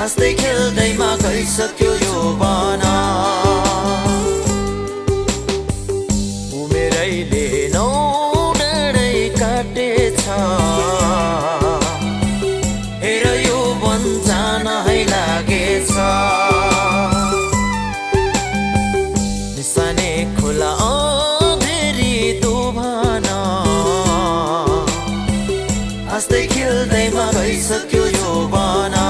हाँस्दै खेल्दैमा गइसक्यो यो बना उमेरैले नौ डाँडै काटेछ हेर यो वन जान है लागेछ निसाने खोला अँधेरी दोभान हाँस्दै खेल्दैमा गइसक्यो यो बना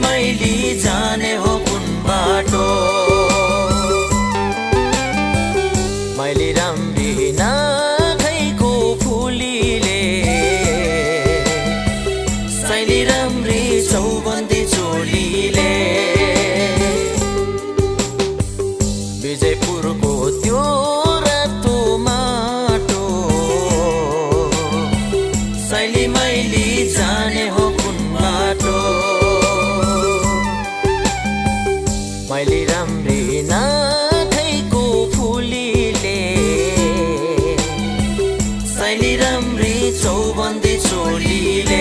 मैली जाने हो कुन बाटो मैले राम्री नाखैको फुलीले सैली राम्री चौबन्दी चोलीले विजयपुरको त्यो रातो माटो सैली मैली जाने हो कुन बाटो मैले राम्री नाखैको फुलीले सैली राम्री चौबन्दी चोलीले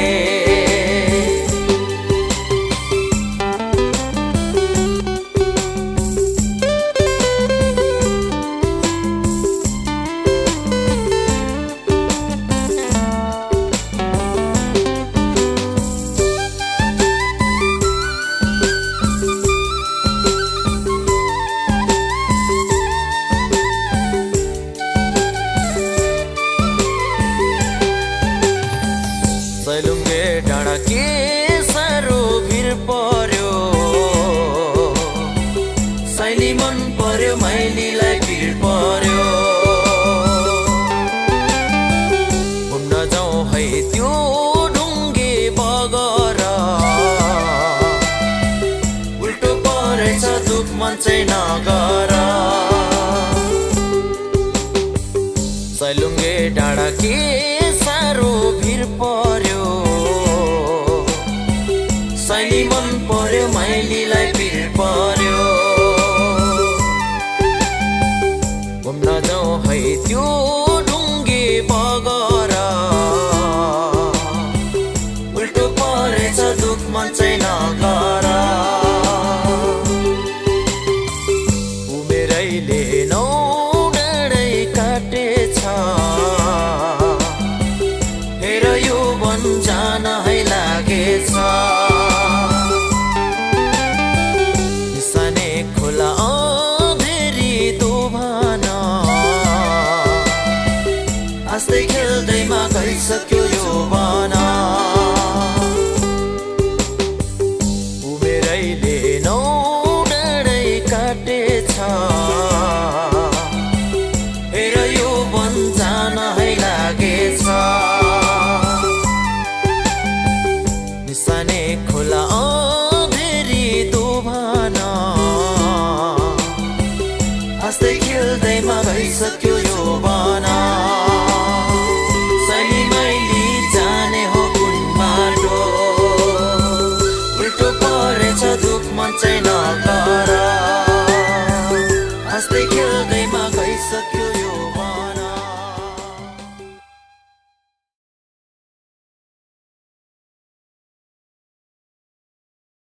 सैलुङ्गे डाँडा के साह्रो भिर पर्यो सैली मन पर्यो मैलीलाई भिर पर्यो घुम्न जाउँ है त्यो ढुङ्गे बगर उल्टो परेछ दुख मन चाहिँ नगर सैलुङ्गे डाँडा के साह्रो भिर पर्यो सैली मन पर्यो मैलीलाई भिर पर्यो घुम्न जाउँ है त्यो ढुङ्गे बगर उल्टो परेछ दुख मन चाहिँ नगर उमेरैले नौ डाँडै काटेछ हेर यो वन जान है लागेछ निसाने खोला अँधेरी दोभान हाँस्दै खेल्दैमा गइसक्यो यो बना उमेरैले नौ डाँडै काटेछ हेर यो वन जान है लागेछ निसाने खोला अँधेरी दोभान हाँस्दै खेल्दैमा गइसक्यो यो बना सैली मैली जाने हो कुन बाटो उल्टो परेछ दुख मन चाहिँ